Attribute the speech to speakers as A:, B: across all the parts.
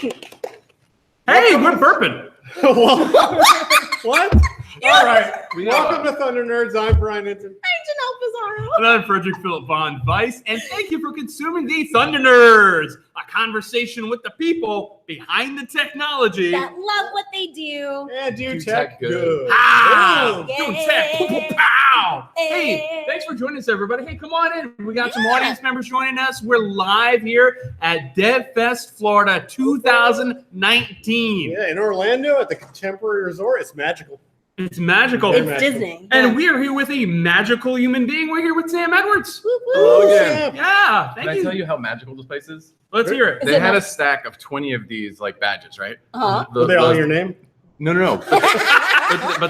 A: Hey, we're burping.
B: What? All right. Welcome to Thunder Nerds. I'm Brian Hinton.
A: And I'm Frederick Philip Von Weiss, and thank you for consuming the Thunder Nerds, a conversation with the people behind the technology
C: that love what they do.
B: Yeah, do tech good.
A: Pow!
C: Yeah.
A: Do tech. Pow! Hey,
C: Hey.
A: thanks for joining us, everybody. Hey, come on in. We got some audience members joining us. We're live here at DevFest, Florida, 2019.
B: Yeah, in Orlando at the Contemporary Resort. It's magical.
A: It's magical.
C: It's Disney.
A: And we are here with a magical human being. We're here with Sam Edwards.
C: Woo, woo.
D: Hello again.
A: Yeah,
D: Can
A: thank
D: I
A: you.
D: tell you how magical this place is?
A: Let's hear it.
D: They had a stack of 20 of these like badges, right?
C: Uh-huh.
B: Were they all your name?
D: No. but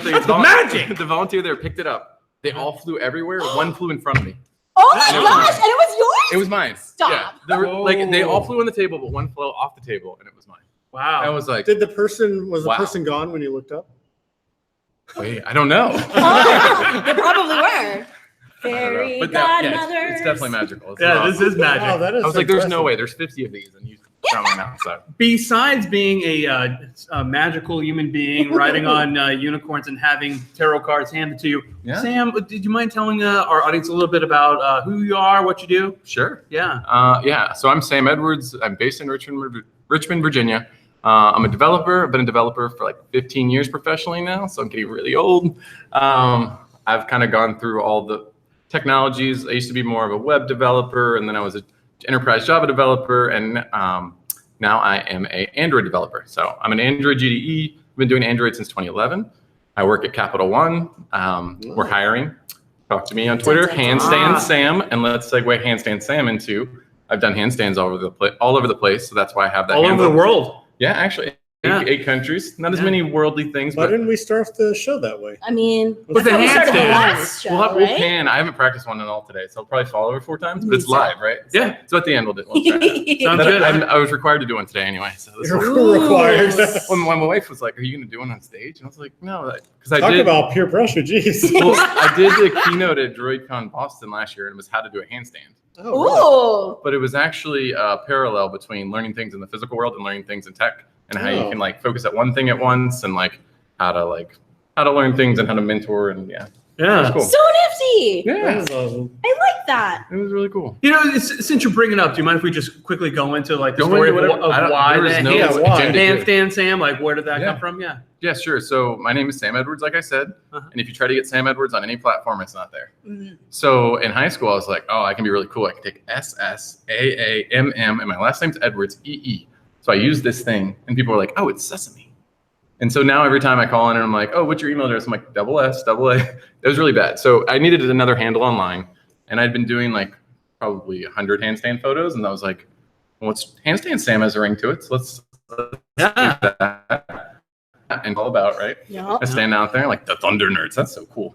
D: the
A: Magic!
D: The volunteer there picked it up. They all flew everywhere. One flew in front of me.
C: Oh my
D: And it
C: gosh,
D: was-
C: and it was yours?
D: It was mine.
C: Stop.
D: Yeah. They all flew on the table, but one flew off the table, and it was mine. I
A: Wow.
D: was like,
B: Was the
D: Wow.
B: person gone when you looked up?
D: wait, I don't know.
C: Oh, they probably were.
D: I don't know.
C: Fairy
D: But that, yeah,
C: godmothers.
D: it's definitely magical. It's
A: Yeah,
D: awesome.
A: this is magic.
B: Wow, that is
D: I was like, there's no
B: impressive.
D: way. There's 50 of these, and you found one out. So
A: Besides being a magical human being riding on unicorns and having tarot cards handed to you,
D: Yeah.
A: Sam, did you mind telling our audience a little bit about who you are, what you do?
D: sure.
A: Yeah.
D: So I'm Sam Edwards. I'm based in Richmond, Virginia. I'm a developer. I've been a developer for like 15 years professionally now, so I'm getting really old. I've kind of gone through all the technologies. I used to be more of a web developer, and then I was an enterprise Java developer, and now I am an Android developer. So I'm an Android GDE. I've been doing Android since 2011. I work at Capital One. We're hiring. Talk to me on Twitter, Handstand Sam, and let's segue Handstand Sam into I've done handstands all over the place, so that's why I have that.
A: All over
D: handle.
A: the world.
D: Yeah, actually,
A: Yeah.
D: eight countries. Not as
A: Yeah.
D: many worldly things,
B: Why
D: but
B: didn't we start the show that way?
C: I mean,
A: With
C: that's
A: the
C: how we started the
A: handstand.
C: last show,
D: we'll
C: right?
D: pan. I haven't practiced one at all today, so I'll probably fall over 4 times, but
C: Me
D: it's
C: too.
D: live, right?
A: Yeah.
D: So at the end, we'll try it.
A: Sounds
D: But
A: good.
D: I was required to do one today anyway. So this
B: You're
D: was,
B: required.
D: when my wife was like, "Are you going to do one on stage?" And I was like, "No," because I
B: Talk
D: did.
B: about peer pressure, jeez.
D: Well, I did the keynote at DroidCon Boston last year, and it was how to do a handstand.
B: Oh, really?
C: Ooh.
D: But it was actually a parallel between learning things in the physical world and learning things in tech, and how you can like focus at one thing at once, and like how to learn things and how to mentor, and yeah,
A: Yeah.
D: it's cool.
C: So nifty.
B: That
D: Yeah,
B: is awesome.
C: I like that.
D: it was really cool.
A: You know, since you're bringing it up, do you mind if we just quickly go into like the
D: Go
A: story
D: into
A: of
D: whatever. I don't-
A: why
D: there
A: the
D: is no
B: agenda
D: here.
A: handstand Sam? Like, where did that
D: Yeah.
A: come from? Yeah.
D: Yeah, sure. So my name is Sam Edwards, like I said.
A: Uh-huh.
D: And if you try to get Sam Edwards on any platform, it's not there.
C: Mm.
D: So in high school, I was like, oh, I can be really cool. I can take SSAAMM, and my last name's Edwards, EE. So I used this thing, and people were like, oh, it's Sesame. And so now every time I call in and I'm like, oh, what's your email address? I'm like, SS, AA. It was really bad. So I needed another handle online. And I'd been doing like probably 100 handstand photos. And I was like, well, what's handstand Sam has a ring to it. So let's
A: Yeah.
D: do that. And all about, right?
C: Yeah.
D: I stand out there like the Thunder Nerds. That's so cool.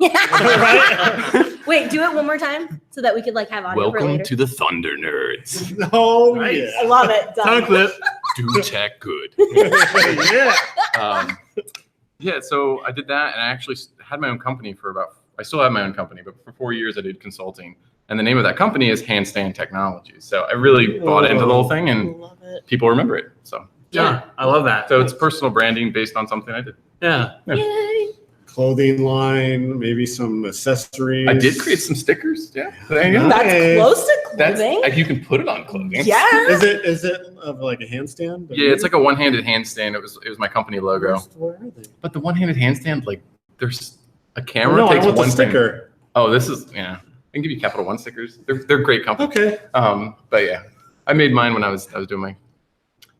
C: Wait, do it one more time so that we could like have audio for
D: Welcome
C: later.
D: to the Thunder Nerds.
B: Oh,
A: Nice.
B: yeah.
C: I love it. Done.
A: Sound clip.
D: Do tech good.
B: Yeah.
D: Yeah, so I did that, and I actually had my own company I still have my own company, but for 4 years I did consulting. And the name of that company is Handstand Technologies. So I really bought into the whole thing, and
C: Love it.
D: people remember it. So
A: Yeah. I love that.
D: it's personal branding based on something I did.
A: Yeah.
C: Yay.
B: Clothing line, maybe some accessories.
D: I did create some stickers. Yeah, there you go.
C: That's
B: Nice.
C: close to
D: That's
C: clothing.
D: like you can put it on clothing.
C: Yeah.
B: Is it of like a handstand?
D: Yeah, it's like a one-handed handstand. It was my company logo.
B: Where are they?
D: But the one-handed handstand, like there's a camera
B: No, I
D: takes
B: want the
D: one thing.
B: sticker.
D: Oh, this is I can give you Capital One stickers. They're great company.
B: Okay.
D: But yeah, I made mine when I was doing my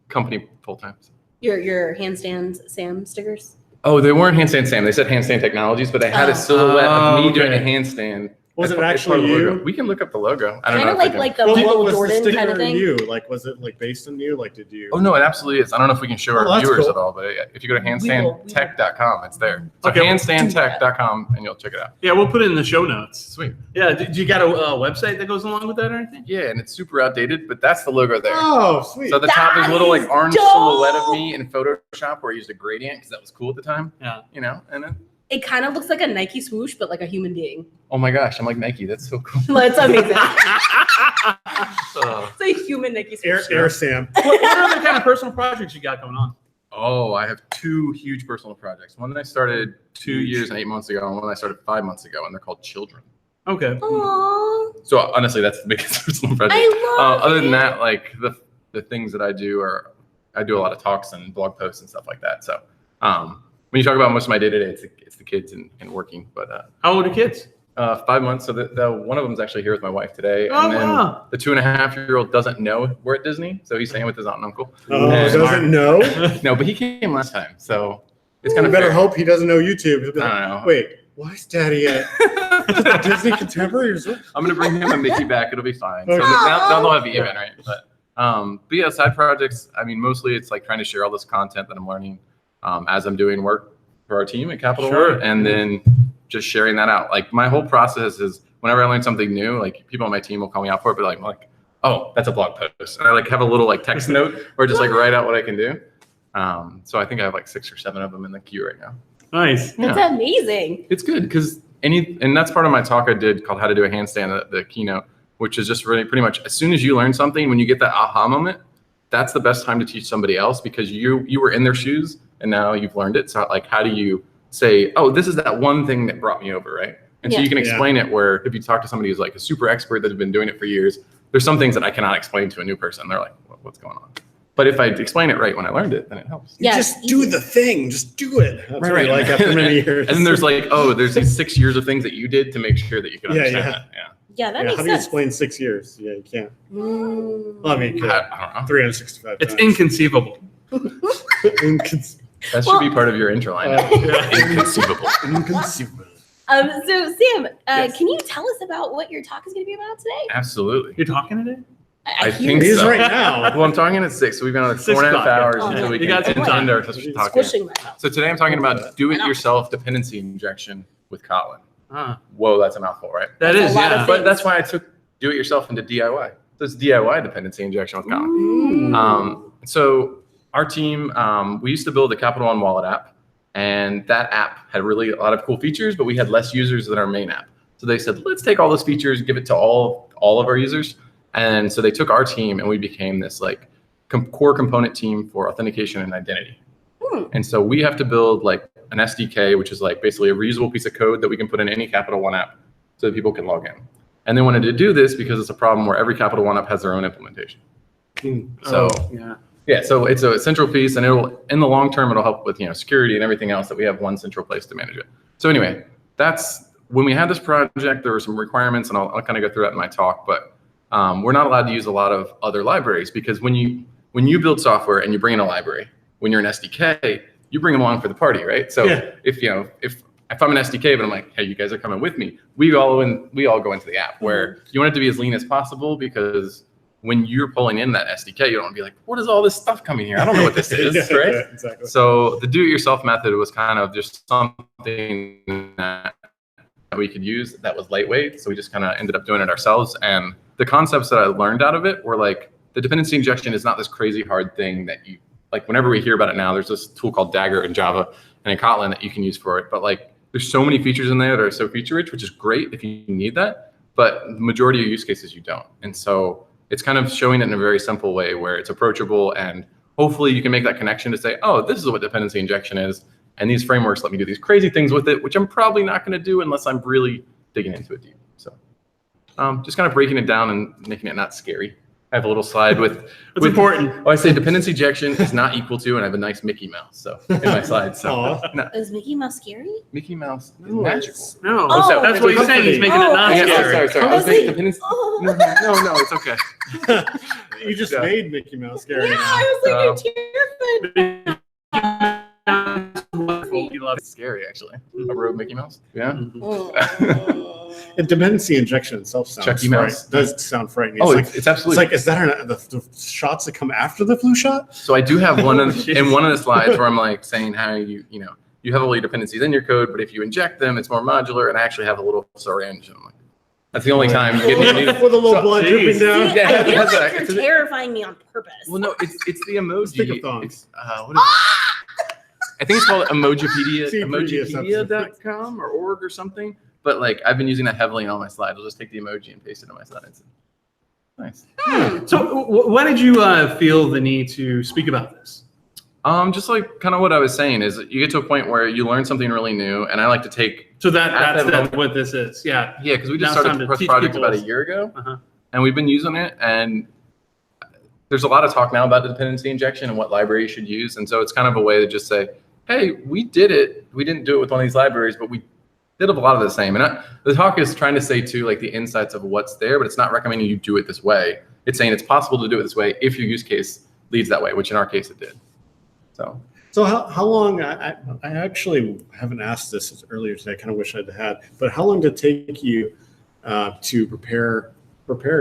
D: company full time.
C: Your handstand Sam stickers.
D: Oh, they weren't Handstand Sam. They said Handstand Technologies, but they had
C: Oh.
D: a silhouette of me
A: Okay.
D: doing a handstand.
B: Was
D: as
B: it
D: part
B: actually
D: of the logo.
B: you?
D: We can look up the logo. I don't
C: Kind
D: know.
C: of
D: if we can-
C: like the
B: Well, what
C: Michael
B: was the
C: Jordan
B: sticker
C: kind of thing.
B: you? Like, was it like based on you? Like, did you?
D: Oh no, it absolutely is. I don't know if we can show
B: Oh,
D: our
B: that's
D: viewers
B: cool.
D: at all, but if you go to
C: We will.
D: handstandtech.com, it's there. So
A: Okay, we'll
D: handstandtech.com, and you'll check it out.
A: Yeah. We'll put it in the show notes.
D: Sweet.
A: Yeah. Do you got a website that goes along with that or anything?
D: Yeah, and it's super outdated, but that's the logo there.
B: Oh, sweet.
D: So at the top, there's a little like
C: That is
D: orange
C: dope.
D: silhouette of me in Photoshop where I used a gradient because that was cool at the time.
A: Yeah.
D: And then
C: It kind of looks like a Nike swoosh, but like a human being.
D: oh my gosh, I'm like Nike. That's so cool.
C: Well, it's amazing. It's a human Nikki.
B: Air Sam.
A: What other kind of personal projects you got going on?
D: Oh, I have 2 huge personal projects. One that I started 2 years and 8 months ago, and one that I started 5 months ago, and they're called children.
A: Okay.
C: Aww.
D: So honestly, that's the biggest personal project.
C: I love
D: Other than
C: it.
D: that, like the things that I do are, I do a lot of talks and blog posts and stuff like that. So when you talk about most of my day to day, it's the kids and working. But
A: How old are the kids?
D: 5 months. So the one of them is actually here with my wife today,
A: Oh,
D: and then
A: wow.
D: the 2.5-year-old doesn't know we're at Disney, so he's staying with his aunt and uncle.
B: Oh,
D: And-
B: doesn't know?
D: No, but he came last time, so it's kind
B: I
D: of
B: better
D: fair.
B: hope he doesn't know YouTube. He'll be like,
D: I don't know.
B: wait, why is Daddy at Disney Contemporary? Or something?
D: I'm gonna bring him and Mickey back. It'll be fine. So
B: Okay.
D: now they'll have even, right? But yeah, side projects. I mean, mostly it's like trying to share all this content that I'm learning as I'm doing work for our team at Capital
A: Sure.
D: One, and then just sharing that out. Like my whole process is whenever I learn something new, like people on my team will call me out for it, but like I'm like, oh, that's a blog post. And I like have a little like text note or just like write out what I can do. So I think I have like 6 or 7 of them in the queue right now.
A: Nice.
C: That's
D: Yeah.
C: amazing.
D: It's good because and that's part of my talk I did called How to Do a Handstand, the keynote, which is just really pretty much as soon as you learn something, when you get that aha moment, that's the best time to teach somebody else because you were in their shoes and now you've learned it. So like, how do you say, oh, this is that one thing that brought me over, right? And so
C: Yeah.
D: you can explain it where if you talk to somebody who's like a super expert that has been doing it for years, there's some things that I cannot explain to a new person. They're like, what's going on? But if I explain it right when I learned it, then it helps.
C: Yeah,
B: Just do the thing. Just do it. That's what I
D: Right.
B: like after many years.
D: And then there's like, oh, there's these 6 years of things that you did to make sure that you can
B: Yeah,
D: understand
B: yeah.
D: that. Yeah.
C: Yeah, that
B: Yeah,
C: makes
B: how do you
C: sense.
B: explain 6 years? Yeah, you can't.
C: Mm.
B: Well, I mean, you could.
D: I don't know.
B: 365
A: It's
B: times.
A: inconceivable.
D: That should be part of your intro line. Inconceivable.
B: Inconceivable.
C: So Sam,
A: Yes.
C: can you tell us about what your talk is going to be about today?
D: Absolutely.
A: You're talking today?
D: I
C: hear
D: think
B: He is
D: so.
B: right now.
D: Well, I'm talking at 6, so we've got like
A: 6
D: 4.5
A: o'clock,
D: hours
C: yeah.
D: until we
A: You
D: can
A: got some time.
D: end our talk.
C: Squishing myself.
D: So today I'm talking about do-it-yourself dependency injection with Kotlin. Whoa, that's a mouthful, right?
A: That
C: That's
A: is,
C: a lot of
A: yeah.
D: But that's why I took do-it-yourself into DIY. So it's DIY dependency injection with Kotlin.
C: Ooh.
D: So our team, we used to build a Capital One wallet app, and that app had really a lot of cool features, but we had less users than our main app. So they said, let's take all those features, give it to all of our users. And so they took our team and we became this like core component team for authentication and identity. And so we have to build like an SDK, which is like basically a reusable piece of code that we can put in any Capital One app so that people can log in. And they wanted to do this because it's a problem where every Capital One app has their own implementation. So yeah, so it's a central piece, and it'll in the long term it'll help with security and everything else that we have one central place to manage it. So anyway, that's when we had this project. There were some requirements, and I'll kind of go through that in my talk. But we're not allowed to use a lot of other libraries because when you build software and you bring in a library, when you're an SDK, you bring them along for the party, right? So if I'm an SDK, but I'm like, hey, you guys are coming with me, we all go into the app where you want it to be as lean as possible because when you're pulling in that SDK, you don't want to be like, what is all this stuff coming here? I don't know what this is, right?
B: Yeah, exactly.
D: So the do-it-yourself method was kind of just something that we could use that was lightweight. So we just kind of ended up doing it ourselves. And the concepts that I learned out of it were like, the dependency injection is not this crazy hard thing that you, like whenever we hear about it now, there's this tool called Dagger in Java and in Kotlin that you can use for it. But like, there's so many features in there that are so feature rich, which is great if you need that. But the majority of use cases, you don't. And so it's kind of showing it in a very simple way where it's approachable, and hopefully you can make that connection to say, oh, this is what dependency injection is. And these frameworks let me do these crazy things with it, which I'm probably not going to do unless I'm really digging into it deep. So just kind of breaking it down and making it not scary. I have a little slide with
A: important.
D: Oh, I say dependency injection is not equal to, and I have a nice Mickey Mouse in my slide. So no,
C: Is Mickey Mouse scary?
D: Mickey Mouse is magical.
A: No,
C: Oh.
A: that's what he's saying. He's making it
C: Oh,
A: not
C: okay.
A: scary.
D: Sorry.
C: I
D: I was
C: was
D: thinking
C: like,
D: dependency.
C: oh.
D: No, it's okay.
B: You just made Mickey Mouse
C: Yeah,
B: scary now.
C: I was like, I'm terrified.
A: He loves
D: It's scary, actually. A rogue Mickey Mouse. Yeah.
C: Oh.
B: And dependency injection itself sounds
D: Chucky Mouse.
B: does sound frightening.
D: Oh,
B: It's
D: it's absolutely.
B: like, is that the shots that come after the flu shot?
D: So I do have one in one of the slides where I'm like saying how you have all your dependencies in your code, but if you inject them, it's more modular. And I actually have a little syringe. And I'm like, that's the only time you get
B: With a little blood dripping down.
C: See,
D: Yeah,
C: I feel
D: that's
C: like
D: right.
C: you're
D: It's a-
C: terrifying me on purpose.
D: Well, no, it's the emoji.
B: Stick-a-thon.
D: It's, what is, I think it's called Emojipedia,
B: See,
D: emojipedia.com or org or something. But like I've been using that heavily in all my slides. I'll just take the emoji and paste it in my slides. Nice.
A: So why did you feel the need to speak about this?
D: Just like kind of what I was saying is you get to a point where you learn something really new, and I like to take.
A: So that's what this is. Yeah.
D: Yeah, because we just
A: Now it's
D: started
A: time
D: the
A: to
D: Press
A: teach
D: project
A: people.
D: about a year ago,
A: Uh-huh.
D: and we've been using it. And there's a lot of talk now about the dependency injection and what library you should use. And so it's kind of a way to just say, hey, we did it. We didn't do it with one of these libraries, but we did a lot of the same. And the talk is trying to say too, like the insights of what's there, but it's not recommending you do it this way. It's saying it's possible to do it this way if your use case leads that way, which in our case it did.
B: So how long, I actually haven't asked this earlier today, I kind of wish I'd had, but how long did it take you to prepare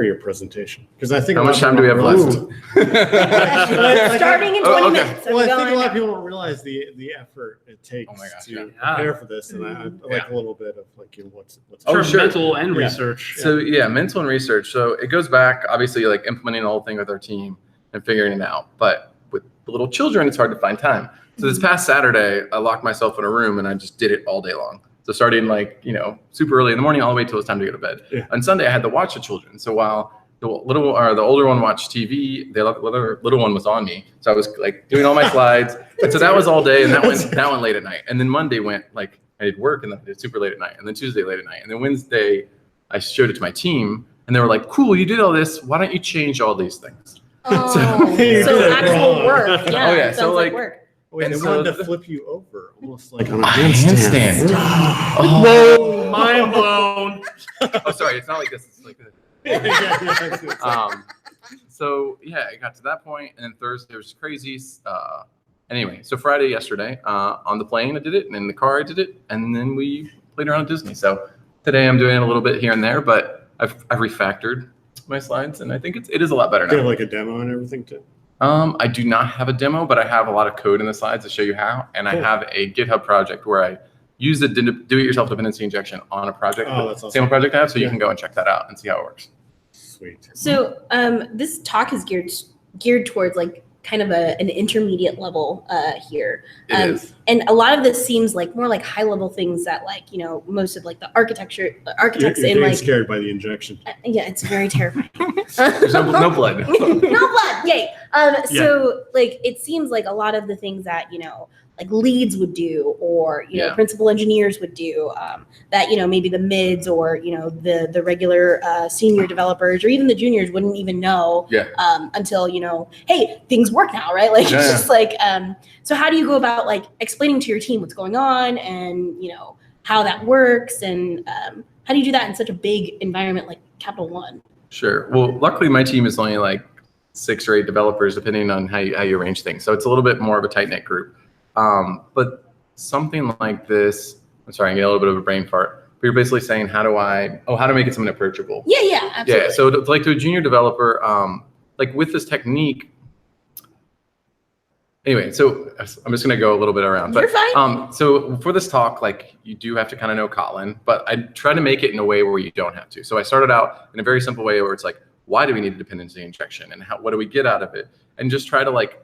B: your presentation? Because I think
D: How much time do we have left?
C: Starting in 20
D: okay.
C: minutes.
B: Well, I think a
C: going
B: lot of people don't realize the effort it takes
D: Oh my gosh,
B: to
A: yeah.
B: prepare for this, and I like a little bit of like what's
D: Oh, sure.
A: Mental and
B: Yeah.
A: research.
D: So yeah, mental and research. So it goes back, obviously, like implementing the whole thing with our team and figuring it out. But with the little children, it's hard to find time. So this past Saturday, I locked myself in a room and I just did it all day long. So starting like, super early in the morning, all the way till it's time to go to bed.
B: Yeah.
D: On Sunday, I had to watch the children. So while the older one watched TV, the little one was on me. So I was like doing all my slides. And so that was all day, and that went late at night. And then Monday went like I did work, and then I did super late at night. And then Tuesday late at night. And then Wednesday, I showed it to my team, and they were like, "Cool, you did all this. Why don't you change all these things?"
C: Oh,
B: You did
C: so
B: it
C: actual
B: wrong.
C: work. Yeah.
D: Oh, yeah,
C: Sounds
D: so,
C: like
D: like-
C: work.
B: Wait,
D: And
B: they
D: so
B: wanted to
D: the-
B: flip you over, almost like on a
D: handstand.
A: Whoa, mind blown.
D: Oh, sorry, it's not like this. It's like this. So yeah, it got to that point, and then Thursday was crazy. Anyway, so Friday yesterday, on the plane I did it, and in the car I did it, and then we played around at Disney. So today I'm doing a little bit here and there, but I've refactored my slides, and I think it is a lot better
B: Do you have
D: now.
B: like a demo and everything too?
D: I do not have a demo, but I have a lot of code in the slides to show you how, and I
B: Cool.
D: have a GitHub project where I use the do-it-yourself dependency injection on a project,
B: Oh, that's awesome.
D: sample project I have, so you
B: Yeah.
D: can go and check that out and see how it works.
B: Sweet.
C: So this talk is geared towards like kind of an intermediate level here.
D: It is.
C: And a lot of this seems like more like high level things that like, most of like the architects
B: You're
C: in
B: getting
C: like,
B: scared by the injection.
C: yeah, it's very terrifying.
D: There's no blood.
C: No blood, yay. So like it seems like a lot of the things that like leads would do, or
D: Yeah.
C: principal engineers would do, that maybe the mids or the regular senior developers or even the juniors wouldn't even know
D: Yeah.
C: until hey, things work now, right? Like
D: Yeah,
C: it's
D: yeah.
C: just like so how do you go about like explaining to your team what's going on and how that works, and how do you do that in such a big environment like Capital One?
D: Sure. Well, luckily my team is only like 6 or 8 developers, depending on how you arrange things. So it's a little bit more of a tight knit group. But something like this, I'm sorry, I get a little bit of a brain fart. But you're basically saying, how to make it something approachable.
C: Yeah, absolutely.
D: Yeah. So to a junior developer, like with this technique. Anyway, so I'm just gonna go a little bit around.
C: You're fine.
D: So for this talk, like you do have to kind of know Kotlin, but I try to make it in a way where you don't have to. So I started out in a very simple way where it's like, why do we need a dependency injection, and what do we get out of it, and just try to like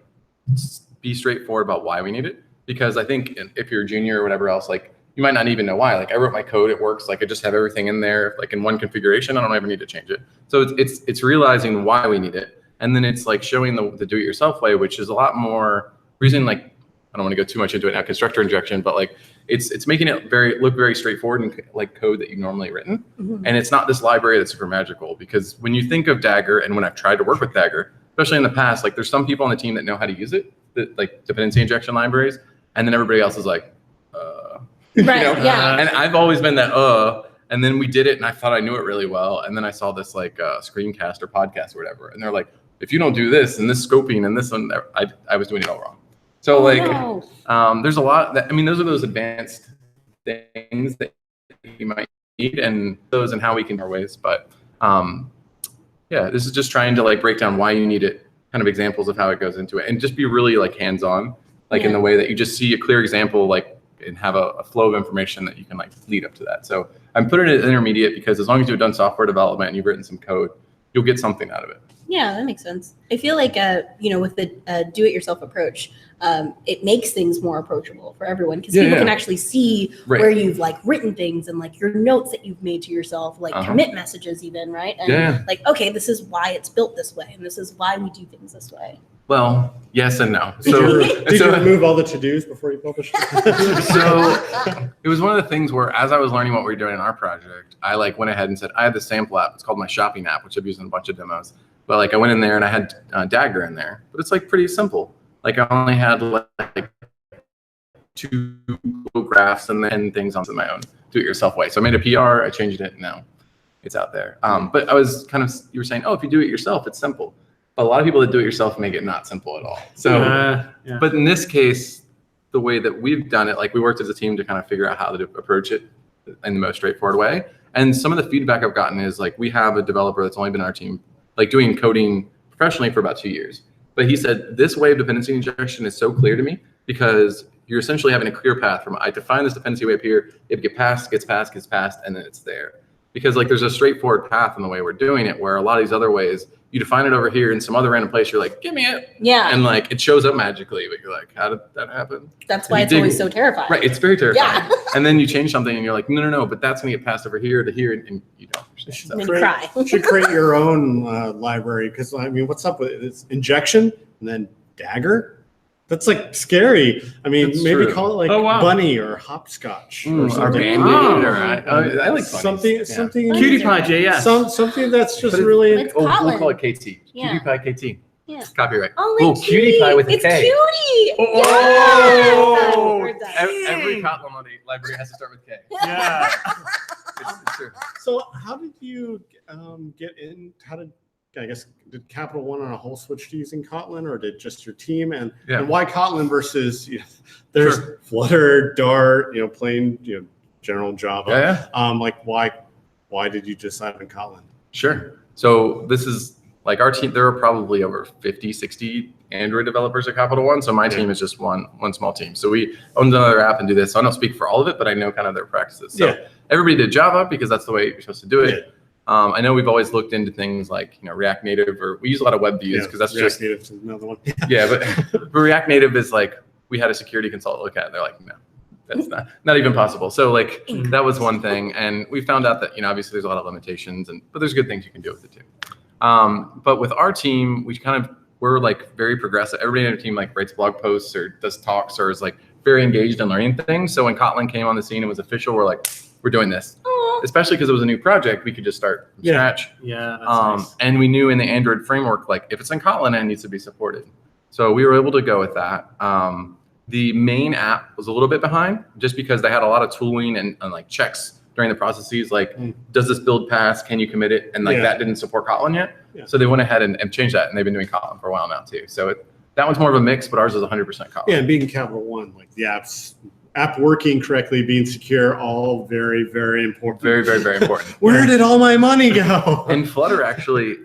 D: be straightforward about why we need it. Because I think if you're a junior or whatever else, like you might not even know why. Like I wrote my code, it works. Like I just have everything in there, like in one configuration. I don't ever need to change it. So it's realizing why we need it. And then it's like showing the do-it-yourself way, which is a lot more reason. Like I don't want to go too much into it now, constructor injection, but like it's making it look very straightforward and like code that you've normally written.
C: Mhm.
D: And it's not this library that's super magical, because when you think of Dagger, and when I've tried to work with Dagger, especially in the past, like there's some people on the team that know how to use it, like dependency injection libraries, and then everybody else is like,
C: Right, yeah.
D: And I've always been that, and then we did it, and I thought I knew it really well, and then I saw this like screencast or podcast or whatever, and they're like, if you don't do this and this scoping and this one, I was doing it all wrong. So like,
C: No.
D: there's a lot that, those are those advanced things that you might need, and those and how we can our ways. But yeah, this is just trying to like break down why you need it, kind of examples of how it goes into it, and just be really like hands-on, like in the way that you just see a clear example, like, and have a flow of information that you can like lead up to that. So I'm putting it at intermediate because as long as you've done software development and you've written some code, you'll get something out of it.
C: Yeah, that makes sense. I feel like, with the do-it-yourself approach, it makes things more approachable for everyone because people can actually see where you've like written things and like your notes that you've made to yourself, like commit messages even, right? And like, okay, this is why it's built this way, and this is why we do things this way.
D: Well, yes and no.
B: Did you remove all the to-dos before you published it?
D: So it was one of the things where, as I was learning what we were doing in our project, I like went ahead and said, I had this sample app. It's called my shopping app, which I've used in a bunch of demos. But like I went in there and I had Dagger in there, but it's like pretty simple. Like I only had like 2 graphs and then things on my own do-it-yourself way. So I made a PR, I changed it, and now it's out there. But I was you were saying, oh, if you do it yourself, it's simple. But a lot of people that do it yourself make it not simple at all. So, but in this case, the way that we've done it, like we worked as a team to kind of figure out how to approach it in the most straightforward way. And some of the feedback I've gotten is like, we have a developer that's only been on our team, like doing coding professionally for about 2 years. But he said, this way of dependency injection is so clear to me because you're essentially having a clear path from, I define this dependency way up here, it gets passed, and then it's there. Because like there's a straightforward path in the way we're doing it, where a lot of these other ways, you define it over here in some other random place, you're like, give me it.
C: Yeah.
D: And like it shows up magically, but you're like, how did that happen?
C: That's why it's always so terrifying.
D: Right, it's very terrifying.
C: Yeah.
D: And then you change something and you're like, no, but that's gonna get passed over here to here, and you don't understand.
C: And cry.
B: You should create your own library, because I mean, what's up with it? It's injection and then Dagger? That's like scary. I mean,
D: That's
B: maybe
D: true.
B: call it like Bunny or Hopscotch or
D: Or
B: something.
D: Band-Aid, or I like
B: something.
A: Cutie Pie JS.
B: Something that's just
D: But
B: really.
C: It's
D: we'll
C: Kotlin.
D: call it KT.
C: Yeah.
D: Cutie Pie KT.
C: Yeah.
D: Copyright.
C: Oh,
D: Cutie Pie with a
C: it's
D: K.
C: cutie.
A: Oh!
C: Yes! Heard that.
D: Every Kotlin library has to start with K.
A: Yeah.
D: It's true.
B: So how did you get in? Did Capital One on a whole switch to using Kotlin, or did just your team? And why Kotlin versus there's Flutter, Dart, plain general Java. Like why did you decide on Kotlin?
D: Sure. So this is like our team. There are probably over 50, 60 Android developers at Capital One. So my team is just one small team. So we own another app and do this. So I don't speak for all of it, but I know kind of their practices. So everybody did Java because that's the way you're supposed to do it.
B: Yeah.
D: I know we've always looked into things like React Native, or we use a lot of web views because that's
B: React
D: just
B: Native is another one.
D: but React Native is like, we had a security consultant look at it. They're like, no, that's not even possible. So like that was one thing, and we found out that obviously there's a lot of limitations, but there's good things you can do with it too. But with our team, we're like very progressive. Everybody in our team like writes blog posts or does talks or is like very engaged in learning things. So when Kotlin came on the scene and was official, we're like, we're doing this. Especially because it was a new project, we could just start from scratch.
A: Yeah, that's nice.
D: And we knew in the Android framework, like if it's in Kotlin, it needs to be supported. So we were able to go with that. The main app was a little bit behind just because they had a lot of tooling and like checks during the processes, like does this build pass? Can you commit it? And like that didn't support Kotlin yet. Yeah. So they went ahead and changed that, and they've been doing Kotlin for a while now too. So that one's more of a mix, but ours is 100% Kotlin.
B: Yeah, and being Capital One, like the app working correctly, being secure, all very, very important.
D: Very, very, very important.
B: Where did all my money go?
D: And Flutter actually,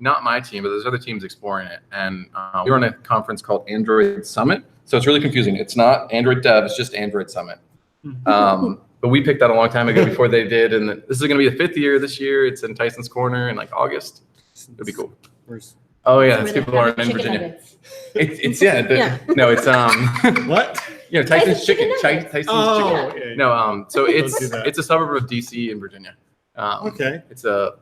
D: not my team, but there's other teams exploring it. And we were on a conference called Android Summit. So it's really confusing. It's not Android Dev, it's just Android Summit. But we picked that a long time ago before they did. And this is going to be the 5th year this year. It's in Tyson's Corner in like August. It'll be cool. Oh yeah, it's people are in Virginia. It's no, it's
B: what?
D: Tyson's Chicken. Tyson's Chicken.
B: Yeah.
D: No, so it's a suburb of DC in Virginia.
B: Okay.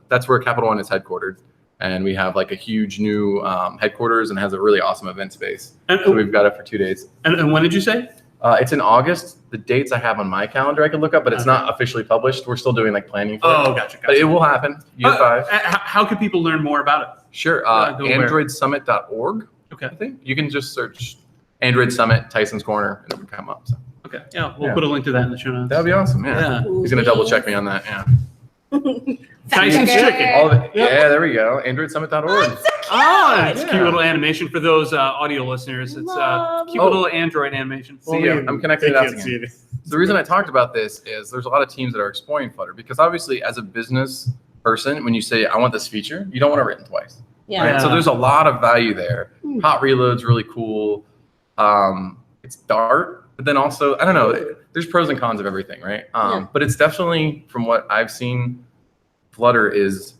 D: That's where Capital One is headquartered, and we have like a huge new headquarters and has a really awesome event space. So we've got it for 2 days.
A: And when did you say?
D: It's in August. The dates I have on my calendar I can look up, but it's not officially published. We're still doing like planning for it.
A: Oh, gotcha.
D: But it will happen. Year 5.
A: How can people learn more about it?
D: Sure. AndroidSummit.org.
A: Okay.
D: I think you can just search Android Summit, Tyson's Corner, and it will come up. So.
A: Okay. Yeah, we'll put a link to that in the show notes.
D: That would be awesome. Yeah. He's gonna double check me on that. Yeah.
A: Tyson's Chicken.
D: All of it. Yeah, there we go. AndroidSummit.org.
A: It's a cute little animation for those audio listeners. It's a cute little Android animation.
D: See, I'm connecting it out again. The reason I talked about this is there's a lot of teams that are exploring Flutter because obviously as a business person, when you say, I want this feature, you don't want it written twice.
C: Yeah.
D: Right? So there's a lot of value there. Hot reload's really cool. It's Dart, but then also, I don't know, there's pros and cons of everything, right? But it's definitely, from what I've seen, Flutter is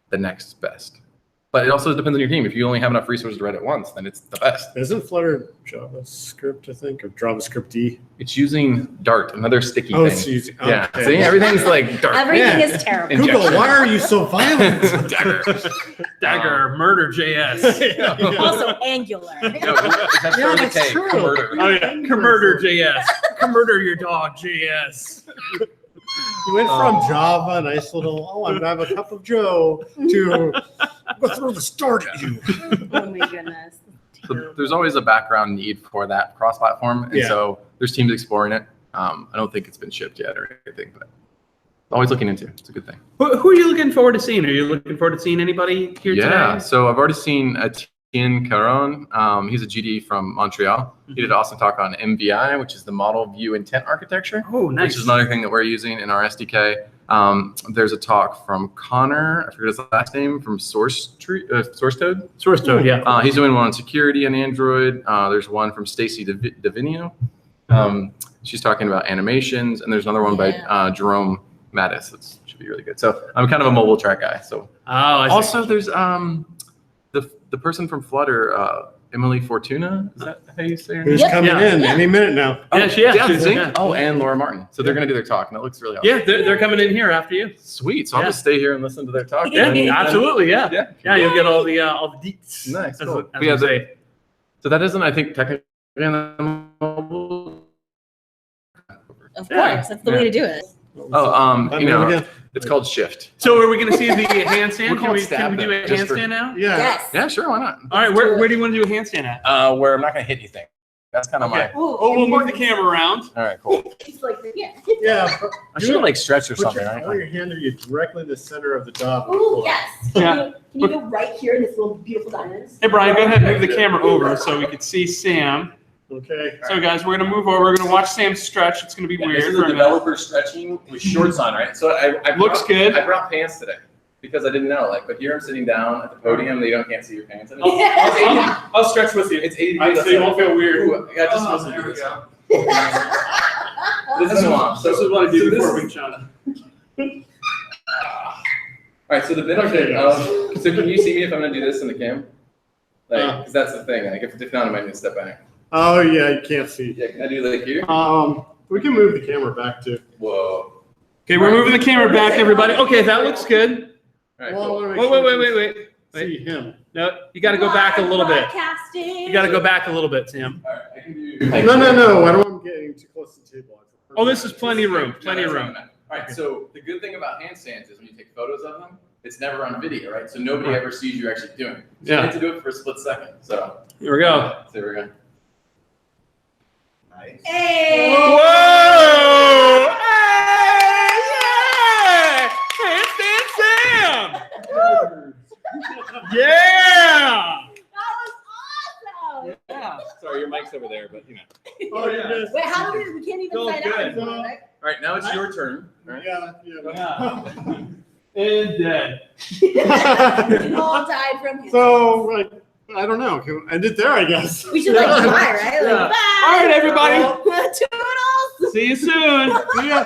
D: the next best. But it also depends on your team. If you only have enough resources to write it once, then it's the best.
B: Isn't Flutter JavaScript, I think, or JavaScript-y?
D: It's using Dart, another sticky
B: Oh,
D: thing.
B: it's using.
D: Yeah.
B: Okay.
D: See, everything's like Dart.
C: Everything
B: Yeah.
C: is terrible.
B: Google,
D: Injection.
B: why are you so violent?
A: Dagger, murder JS.
B: Yeah.
C: Also Angular.
D: No, that's
B: Yeah,
D: the
B: that's
D: K,
B: true.
D: murder.
A: Oh yeah, murder JS. Murder your dog JS.
B: You went from Java, nice little, oh, I'm gonna have a cup of Joe, to go throw the start at you.
C: Oh my goodness.
D: So there's always a background need for that cross-platform, and
B: Yeah.
D: so there's teams exploring it. I don't think it's been shipped yet or anything, but always looking into. It's a good thing.
A: Who are you looking forward to seeing? Are you looking forward to seeing anybody here
D: Yeah.
A: today?
D: So I've already seen Etienne Caron. He's a GD from Montreal. He did an awesome talk on MVI, which is the model view intent architecture.
A: Oh, nice.
D: Which is another thing that we're using in our SDK. There's a talk from Connor, I forget his last name, from SourceToad.
A: SourceToad, yeah.
D: He's doing one on security on Android. There's one from Stacy Davino. She's talking about animations, and there's another one by Jerome Mattis. That should be really good. So I'm kind of a mobile track guy. So
A: I see.
D: also there's the person from Flutter, Emily Fortuna. Is that how you say her name?
B: Who's
C: Yep.
B: coming
A: Yeah.
B: in any minute now?
A: Yeah, she is.
D: Yeah,
A: She's-
D: see?
A: yeah.
D: Oh, and Laura Martin. So they're going to do their talk, and it looks really awesome.
A: Yeah, they're coming in here after you.
D: Sweet. So I'll
A: Yeah.
D: just stay here and listen to their talk.
A: Yeah,
D: And-
A: absolutely. Yeah.
D: Yeah.
A: Yeah, you'll get all the deets.
D: Nice.
A: As
D: Cool.
A: as
D: But
A: we
D: yeah,
A: say.
D: so that isn't, I think, technically on the mobile.
C: Of
A: Yeah.
C: course, that's the way to do it.
D: Oh, you know,
B: Again.
D: it's called Shift.
A: So are we going to see the handstand?
D: We'll call it
A: Can
D: stab
A: we do a
D: then, just for-
A: handstand now?
B: Yeah.
C: Yes.
D: Yeah, sure. Why not?
A: All right, where do you want to do a handstand at?
D: Where I'm not going to hit anything. That's kind of
A: Okay.
D: my.
C: Ooh,
A: Oh, we'll move the camera around.
D: All right, cool.
C: It's like, yeah.
B: Yeah.
D: I should have like stretched or
B: Put
D: something,
B: your,
D: right?
B: your hand or you directly in the center of the job.
C: Ooh, yes.
A: Yeah.
C: Can you go right here in this little beautiful diamonds?
A: Hey, Brian, go ahead and move the camera over so we can see Sam.
B: Okay.
A: So, guys, we're going to move over. We're going to watch Sam stretch. It's going to be
D: Yeah,
A: weird.
D: this is
A: for
D: a
A: a minute.
D: developer stretching with shorts on, right? So I
A: Looks
D: brought,
A: good.
D: I brought pants today because I didn't know. Like, but here I'm sitting down at the podium. They can't see your pants. And
A: I'll stretch with you.
D: It's 80
A: All right, so you won't feel weird.
D: Ooh, yeah, just listen
A: there
D: to
A: we
D: this.
A: go.
D: This is one.
A: This is what I do
D: so
A: before
D: this
A: Wing Chun.
D: All right, so the benefit of, so can you see me if I'm gonna do this in the cam? Like, because that's the thing. Like, if not, I might need to step back.
B: Oh yeah, you can't see.
D: Yeah, can I do like here?
B: We can move the camera back too.
D: Whoa.
A: Okay, we're moving the camera back, everybody. Okay, that looks good.
D: All right,
B: Well, I
D: cool.
B: wanna make
A: Wait,
B: sure
A: wait,
B: you
A: wait, wait.
B: See him.
A: No, you got to go back a little bit.
C: Broadcasting.
A: You got to go back a little bit, Sam.
D: All right, I can do.
B: No. I don't want him getting too close to the table.
A: Oh, this is plenty of room. Plenty of room.
D: All right, so the good thing about handstands is when you take photos of them, it's never on video, right? So nobody ever sees you actually doing it. So
A: Yeah.
D: you have to do it for a split second. So
A: Here we go.
D: there we go. Nice.
C: Hey.
A: Whoa! Hey! Yeah! Handstand Sam! Yeah!
C: That was awesome.
A: Yeah.
D: Sorry, your mic's over there, but you know.
B: Oh,
A: yeah.
B: yeah.
C: Wait, how do we can't even
A: Feels
C: sign
A: good.
C: up anymore, right?
D: All right, now it's your turn. All right.
B: Yeah.
A: And dead.
C: All died from
B: So, like, I don't know. Can we end it there, I guess.
C: we should like bye, right?
A: Yeah.
C: Like, bye.
A: All right, everybody.
C: Toodles.
A: See you soon.
B: See ya.